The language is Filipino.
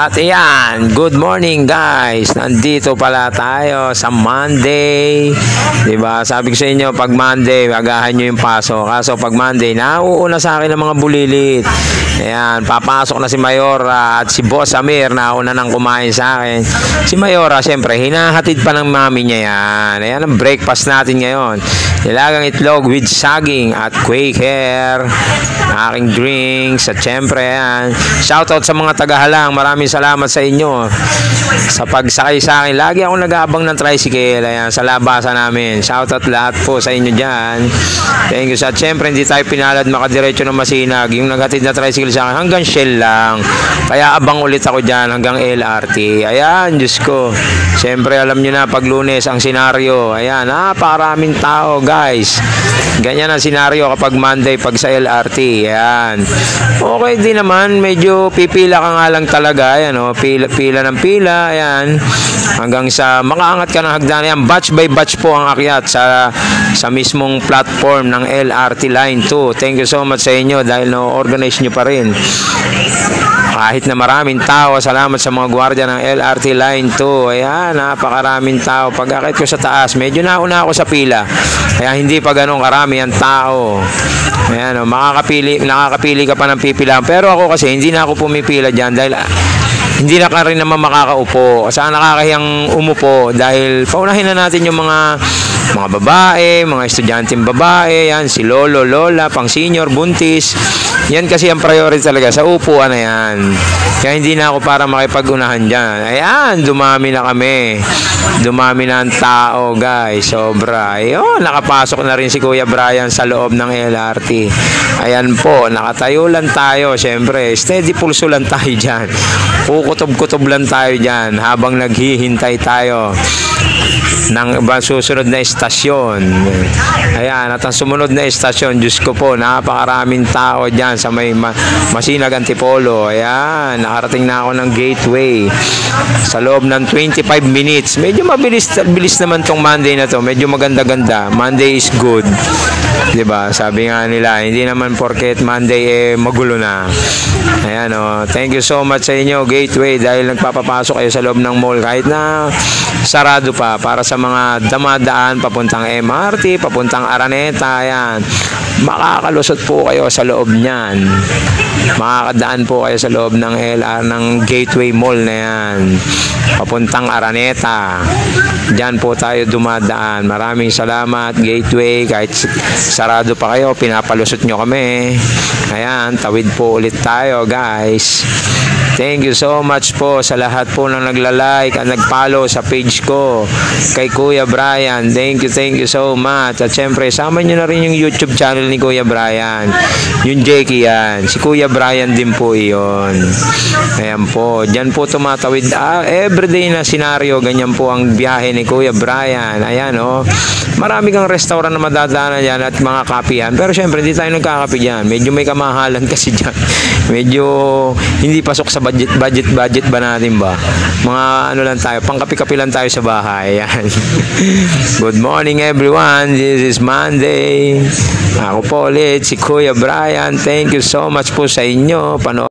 At ayan, good morning guys. Nandito pala tayo sa Monday. 'Di ba? Sabi ko sa inyo, pag Monday, agahan niyo yung pasok. Kaso pag Monday, nauuna sa akin ng mga bulilit. Ayan, papasok na si Mayora at si Boss Amir, nauna nang kumain sa akin. Si Mayora, syempre, hinahatid pa ng mami niya yan. Ayan ang breakfast natin ngayon. Nilagang itlog with saging at Quaker. Aking drinks at syempre, ayan. Shoutout sa mga tagahalang. Maraming salamat sa inyo sa pagsakay sa akin. Lagi akong nag-aabang ng tricycle, ayan, sa labasan namin. Shoutout lahat po sa inyo dyan. Thank you. At syempre, hindi tayo pinalad makadiretso ng Masinag. Yung naghatid na tricycle sa akin, hanggang Shell lang. Kaya abang ulit ako dyan hanggang LRT. Ayan, Diyos ko. Syempre, alam nyo na, pag Lunes ang senaryo. Ayan, napakaraming tao, guys. Ganyan ang senaryo kapag Monday, pag sa LRT. Ayan. Okay din naman, medyo pipila ka nga lang talaga. Ayan, oh, pila ng pila. Ayan. Hanggang sa makaangat ka ng hagdan. Ayan, batch by batch po ang akyat sa mismong platform ng LRT Line 2. Thank you so much sa inyo dahil no-organize nyo pa rin. Kahit na maraming tao, salamat sa mga gwardiya ng LRT Line 2. Ayan, napakaraming tao. Pag akit ko sa taas, medyo nauna ako sa pila. Kaya hindi pa ganun karami ang tao. Ayan, nakakapili ka pa ng pipilahan. Pero ako kasi, hindi na ako pumipila dyan dahil hindi na ka rin naman makakaupo. Saan nakakahiyang umupo dahil paunahin na natin yung mga babae, mga estudyanteng babae, yan, si lolo, lola, pang senior, buntis. Yan kasi ang priority talaga sa upuan na yan. Kaya hindi na ako para makipag-unahan dyan. Ayan, dumami na kami. Dumami na ang tao, guys. Sobra. Ayun, nakapasok na rin si Kuya Brian sa loob ng LRT. Ayan po, nakatayo lang tayo. Siyempre, steady pulso lang tayo dyan. Kukutob-kutob lang tayo dyan habang naghihintay tayo ng susunod na estasyon. Ayan, at ang sumunod na estasyon, Diyos ko po, napakaraming tao dyan sa may Masinag Antipolo. Ayan, nakarating na ako ng Gateway sa loob ng 25 minutes. Medyo bilis naman tong Monday na to. Medyo maganda-ganda. Monday is good. Diba? Sabi nga nila, hindi naman porket Monday magulo na. Ayan, oh. Thank you so much sa inyo, Gateway, dahil nagpapapasok kayo sa loob ng mall kahit na sarado pa para sa mga damadaan papuntang MRT, papuntang Araneta. Ayan, makakalusot po kayo sa loob niyan. Makakadaan po kayo sa loob ng ng Gateway Mall na yan papuntang Araneta. Diyan po tayo dumadaan. Maraming salamat, Gateway. Kahit sarado pa kayo, pinapalusot nyo kami. Ayan, tawid po ulit tayo, guys. Thank you so much po sa lahat po na nagla-like at nag-follow sa page ko kay Kuya Brian. Thank you so much. At syempre, sama nyo na rin yung YouTube channel ni Kuya Brian. Yung Jakey yan. Si Kuya Brian din po iyon. Ayan po. Diyan po tumatawid. Everyday na senaryo. Ganyan po ang biyahe ni Kuya Brian. Ayan, oh. Marami kang restaurant na madadaanan dyan at mga kapihan. Pero syempre, hindi tayo nagkakapi dyan. Medyo may kamahalan kasi dyan. Medyo hindi pasok sa budget ba natin ba? Mga ano lang tayo, pangkapi-kapi lang tayo sa bahay. Ayan. Good morning everyone. This is Monday. Ako po ulit si Kuya Brian. Thank you so much po sa inyo.